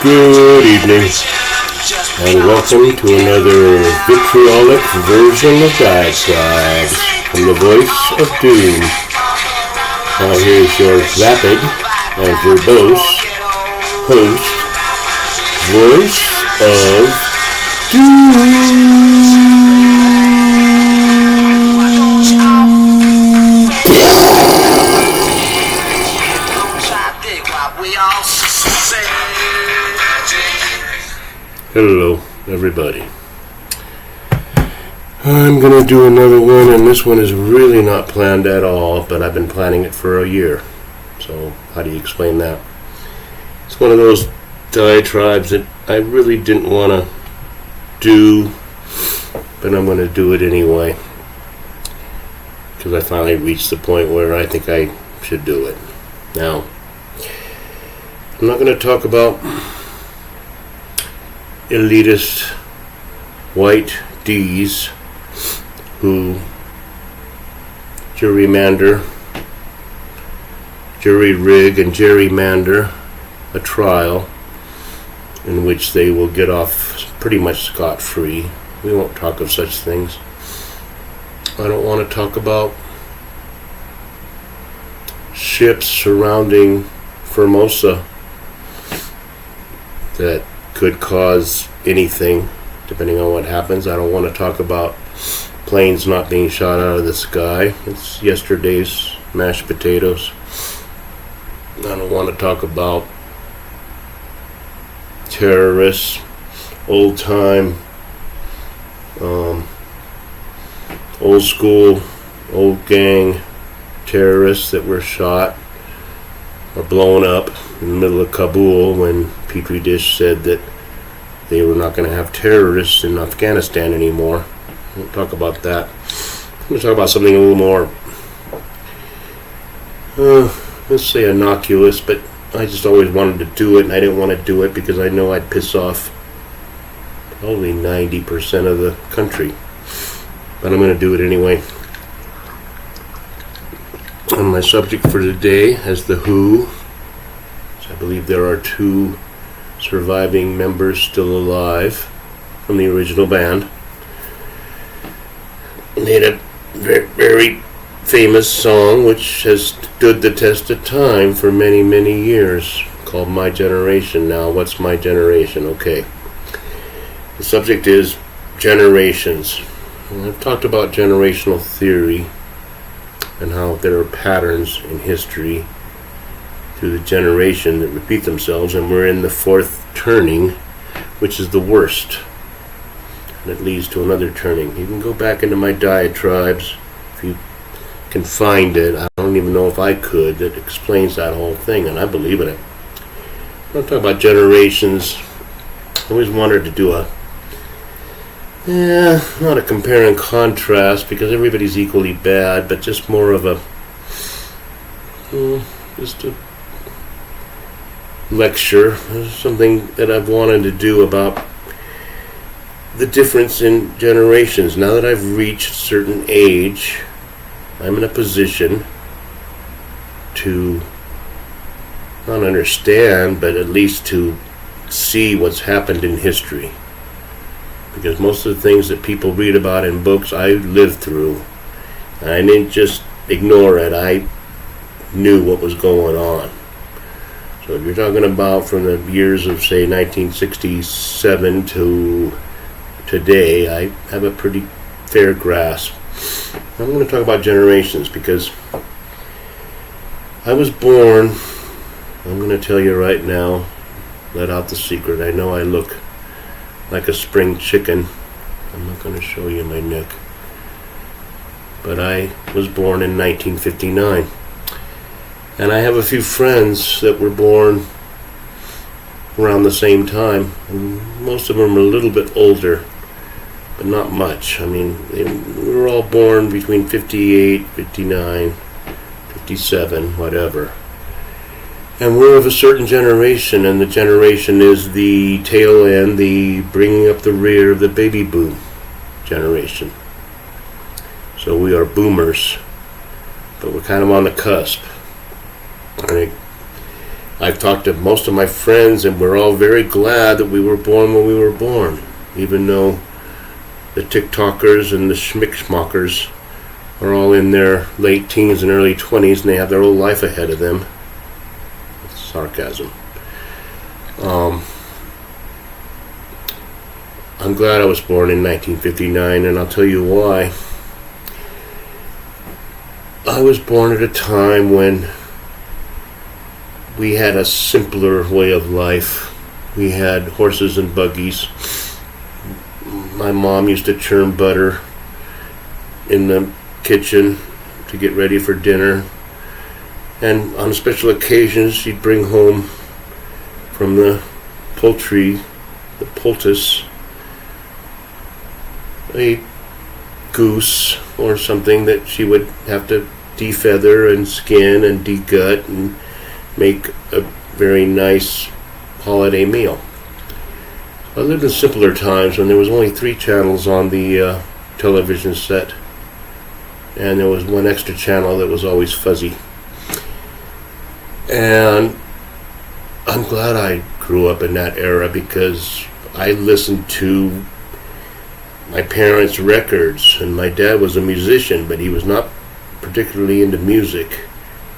Good evening, and welcome to another vitriolic version of Diatribe from the voice of Doom. Now here's your vapid and verbose host, voice of Doom. Hello, everybody. I'm going to do another one, and this one is really not planned at all, but I've been planning it for a year. So, how do you explain that? It's one of those diatribes that I really didn't want to do, but I'm going to do it anyway, because I finally reached the point where I think I should do it. Now, I'm not going to talk about elitist white D's who jury rig and gerrymander a trial in which they will get off pretty much scot-free. We won't talk of such things. I don't want to talk about ships surrounding Formosa that could cause anything, depending on what happens. I don't want to talk about planes not being shot out of the sky. It's yesterday's mashed potatoes. I don't want to talk about terrorists, old time, old school, old gang terrorists that were shot or blown up in the middle of Kabul when Petri Dish said that they were not going to have terrorists in Afghanistan anymore. I won't talk about that. I'm going to talk about something a little more, let's say innocuous, but I just always wanted to do it, and I didn't want to do it because I know I'd piss off probably 90% of the country. But I'm going to do it anyway. And my subject for today is The Who. So I believe there are 2 surviving members still alive from the original band. And they had a very, very famous song which has stood the test of time for many, many years, called My Generation. Now, what's my generation? Okay. The subject is generations. And I've talked about generational theory and how there are patterns in history through the generation that repeat themselves, and we're in the 4th turning, which is the worst, and it leads to another turning. You can go back into my diatribes if you can find it. I don't even know if I could. That explains that whole thing, and I believe in it. I'm talking about generations. I always wanted to do not a compare and contrast, because everybody's equally bad, but just more of a just a lecture, something that I've wanted to do about the difference in generations. Now that I've reached a certain age, I'm in a position to not understand, but at least to see what's happened in history. Because most of the things that people read about in books, I lived through. And I didn't just ignore it, I knew what was going on. So if you're talking about from the years of, say, 1967 to today, I have a pretty fair grasp. I'm going to talk about generations because I was born, I'm going to tell you right now, let out the secret. I know I look like a spring chicken. I'm not going to show you my neck. But I was born in 1959. And I have a few friends that were born around the same time. And most of them are a little bit older, but not much. I mean, we were all born between 58, 59, 57, whatever. And we're of a certain generation, and the generation is the tail end, the bringing up the rear of the baby boom generation. So we are boomers, but we're kind of on the cusp. I've talked to most of my friends, and we're all very glad that we were born when we were born, even though the TikTokers and the schmickschmockers are all in their late teens and early 20s, and they have their whole life ahead of them. That's sarcasm. I'm glad I was born in 1959, and I'll tell you why. I was born at a time when we had a simpler way of life. We had horses and buggies. My mom used to churn butter in the kitchen to get ready for dinner. And on special occasions, she'd bring home from the poultry, the poultice, a goose or something that she would have to defeather and skin and degut and make a very nice holiday meal. I lived in simpler times when there was only 3 channels on the television set, and there was one extra channel that was always fuzzy. And I'm glad I grew up in that era, because I listened to my parents' records, and my dad was a musician, but he was not particularly into music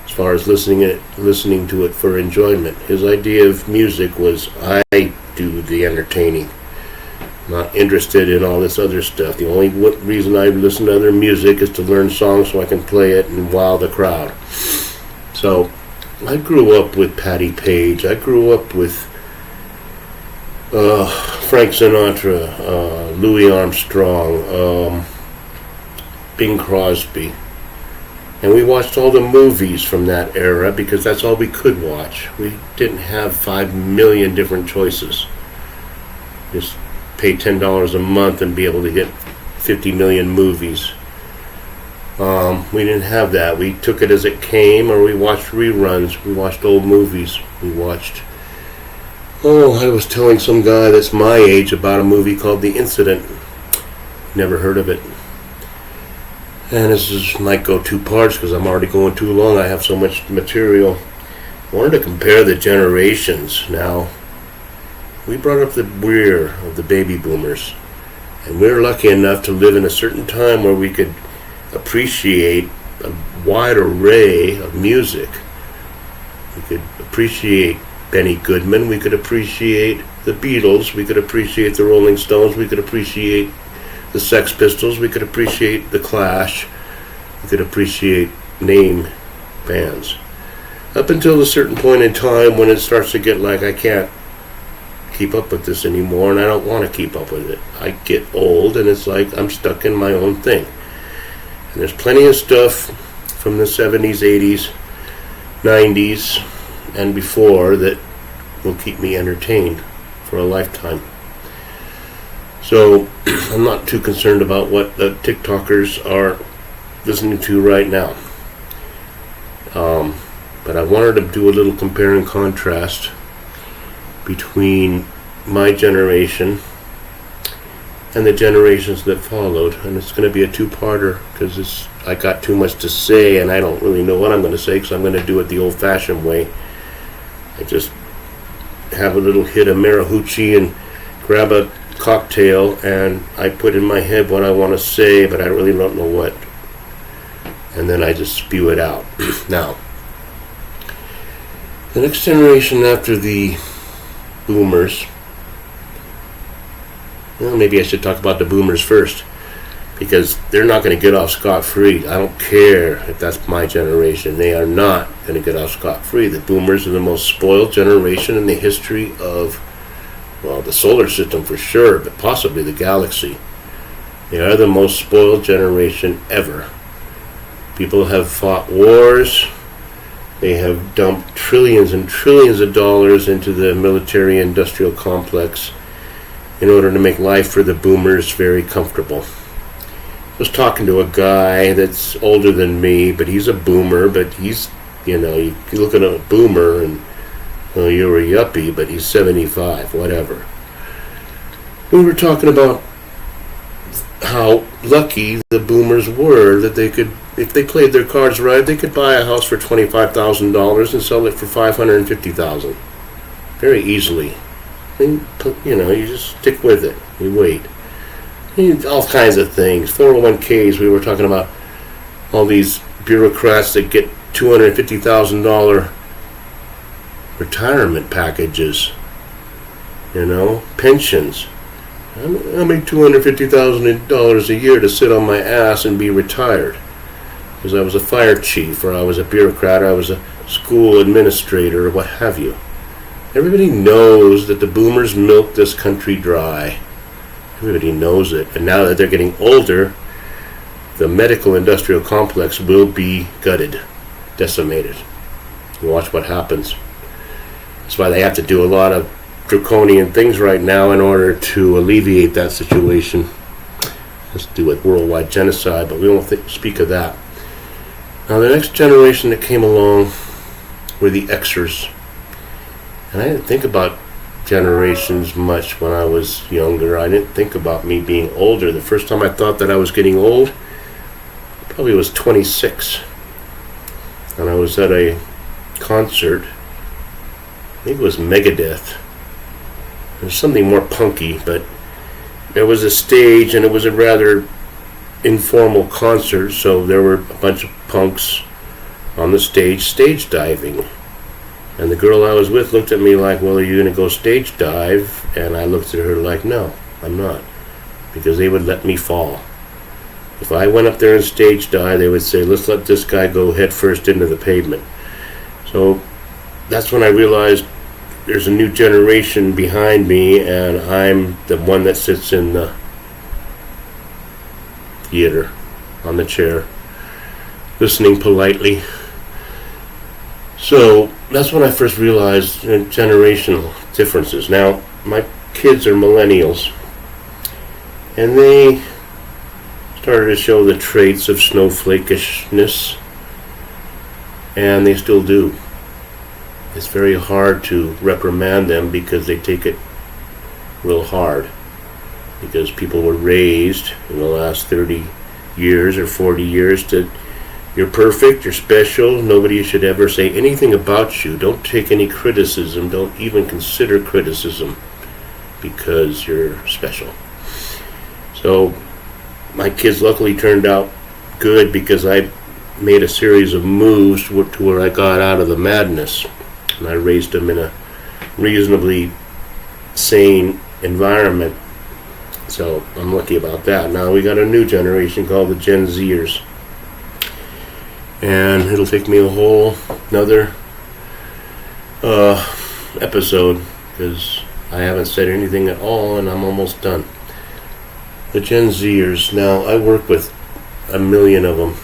as far as listening to it for enjoyment. His idea of music was, I do the entertaining, not interested in all this other stuff. The only reason I listen to other music is to learn songs so I can play it and wow the crowd. So I grew up with Patti Page. I grew up with Frank Sinatra, Louis Armstrong, Bing Crosby. And we watched all the movies from that era because that's all we could watch. We didn't have 5 million different choices. Just pay $10 a month and be able to get 50 million movies. We didn't have that. We took it as it came, or we watched reruns. We watched old movies. We watched... I was telling some guy that's my age about a movie called The Incident. Never heard of it. And this might go 2 parts because I'm already going too long. I have so much material. I wanted to compare the generations. Now, we brought up the rear of the baby boomers, and we were lucky enough to live in a certain time where we could appreciate a wide array of music. We could appreciate Benny Goodman, we could appreciate the Beatles, we could appreciate the Rolling Stones, we could appreciate the Sex Pistols, we could appreciate the Clash, we could appreciate name bands. Up until a certain point in time when it starts to get like, I can't keep up with this anymore, and I don't want to keep up with it. I get old, and it's like I'm stuck in my own thing. And there's plenty of stuff from the 70s, 80s, 90s, and before that will keep me entertained for a lifetime. So I'm not too concerned about what the TikTokers are listening to right now. But I wanted to do a little compare and contrast between my generation and the generations that followed, and it's going to be a 2-parter because I got too much to say, and I don't really know what I'm going to say because I'm going to do it the old-fashioned way. I just have a little hit of Marihucci and grab a cocktail, and I put in my head what I want to say, but I really don't know what, and then I just spew it out. Now, the next generation after the boomers, well, maybe I should talk about the boomers first, because they're not going to get off scot-free. I don't care if that's my generation. They are not going to get off scot-free. The boomers are the most spoiled generation in the history of, well, the solar system for sure, but possibly the galaxy. They are the most spoiled generation ever. People have fought wars. They have dumped trillions and trillions of dollars into the military-industrial complex in order to make life for the boomers very comfortable. I was talking to a guy that's older than me, but he's a boomer, but he's, you look at a boomer and, well, you're a yuppie, but he's 75, whatever. We were talking about how lucky the boomers were that they could if they played their cards right, they could buy a house for $25,000 and sell it for $550,000 very easily. And, you just stick with it. You wait. All kinds of things. 401ks. We were talking about all these bureaucrats that get $250,000 retirement packages. Pensions. I make $250,000 a year to sit on my ass and be retired. Because I was a fire chief, or I was a bureaucrat, or I was a school administrator, or what have you. Everybody knows that the boomers milked this country dry. Everybody knows it. And now that they're getting older, the medical industrial complex will be gutted, decimated. You watch what happens. That's why they have to do a lot of draconian things right now in order to alleviate that situation. Has to do with worldwide genocide, but we won't speak of that. Now, the next generation that came along were the Xers. And I didn't think about generations much when I was younger. I didn't think about me being older. The first time I thought that I was getting old, probably was 26. And I was at a concert. I think it was Megadeth. It was something more punky, but there was a stage, and it was a rather informal concert, so there were a bunch of punks on the stage diving. And the girl I was with looked at me like, well, are you going to go stage dive? And I looked at her like, no, I'm not. Because they would let me fall. If I went up there and stage dive, they would say, let's let this guy go head first into the pavement. So that's when I realized there's a new generation behind me, and I'm the one that sits in the theater on the chair, listening politely. So that's when I first realized generational differences. Now, my kids are millennials, and they started to show the traits of snowflakishness, and they still do. It's very hard to reprimand them because they take it real hard. Because people were raised in the last 30 years or 40 years to, you're perfect, you're special, nobody should ever say anything about you. Don't take any criticism, don't even consider criticism because you're special. So my kids luckily turned out good because I made a series of moves to where I got out of the madness. And I raised them in a reasonably sane environment. So I'm lucky about that. Now we got a new generation called the Gen Zers. And it'll take me a whole another episode because I haven't said anything at all and I'm almost done. The Gen Zers. Now I work with a million of them.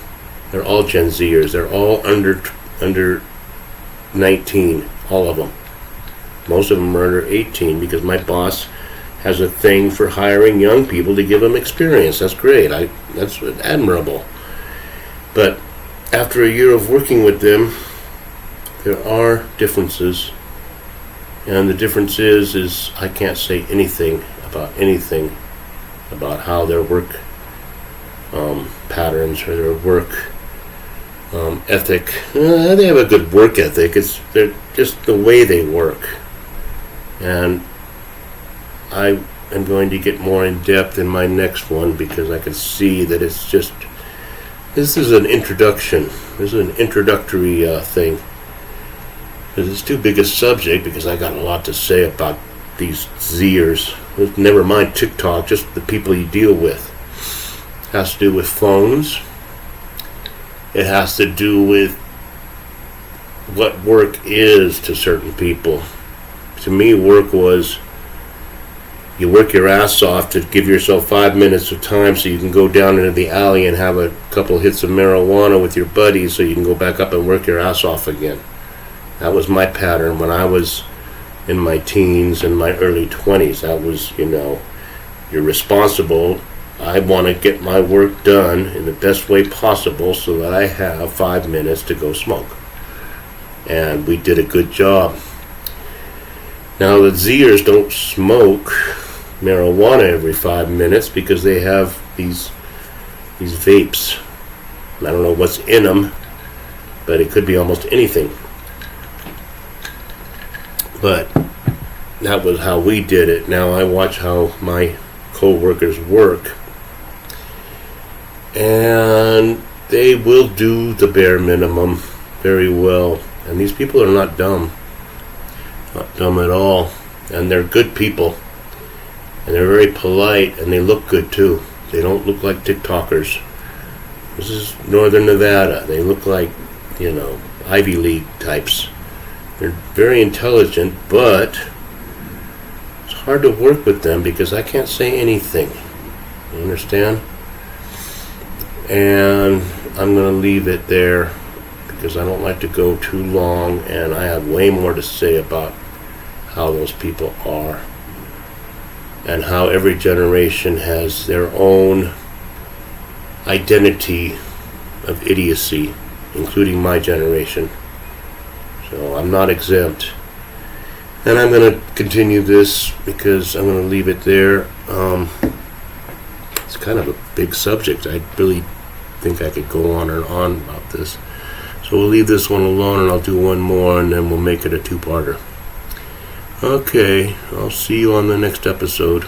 They're all Gen Zers. They're all under 19, all of them. Most of them are under 18 because my boss has a thing for hiring young people to give them experience. That's great. That's admirable. But after a year of working with them, there are differences. And the difference is I can't say anything about how their work patterns or their work ethic. They have a good work ethic. They're just the way they work. And I am going to get more in depth in my next one because I can see that it's just, this is an introduction. This is an introductory thing. Because it's too big a subject because I got a lot to say about these Zers. Never mind TikTok, just the people you deal with. It has to do with phones. It has to do with what work is to certain people. To me, work was you work your ass off to give yourself 5 minutes of time so you can go down into the alley and have a couple hits of marijuana with your buddies so you can go back up and work your ass off again. That was my pattern when I was in my teens and my early 20s. That was, you're responsible. I want to get my work done in the best way possible so that I have 5 minutes to go smoke. And we did a good job. Now the Zers don't smoke marijuana every 5 minutes because they have these vapes. I don't know what's in them, but it could be almost anything. But that was how we did it. Now I watch how my co-workers work, and they will do the bare minimum very well. And these people are not dumb. Not dumb at all. And they're good people. And they're very polite, and they look good too. They don't look like TikTokers. This is Northern Nevada. They look like, Ivy League types. They're very intelligent, but it's hard to work with them because I can't say anything. You understand? And I'm going to leave it there because I don't like to go too long, and I have way more to say about how those people are and how every generation has their own identity of idiocy, including my generation. So I'm not exempt. And I'm going to continue this because I'm going to leave it there. It's kind of a big subject. I really think I could go on and on about this. So we'll leave this one alone, and I'll do one more, and then we'll make it a two-parter. Okay, I'll see you on the next episode.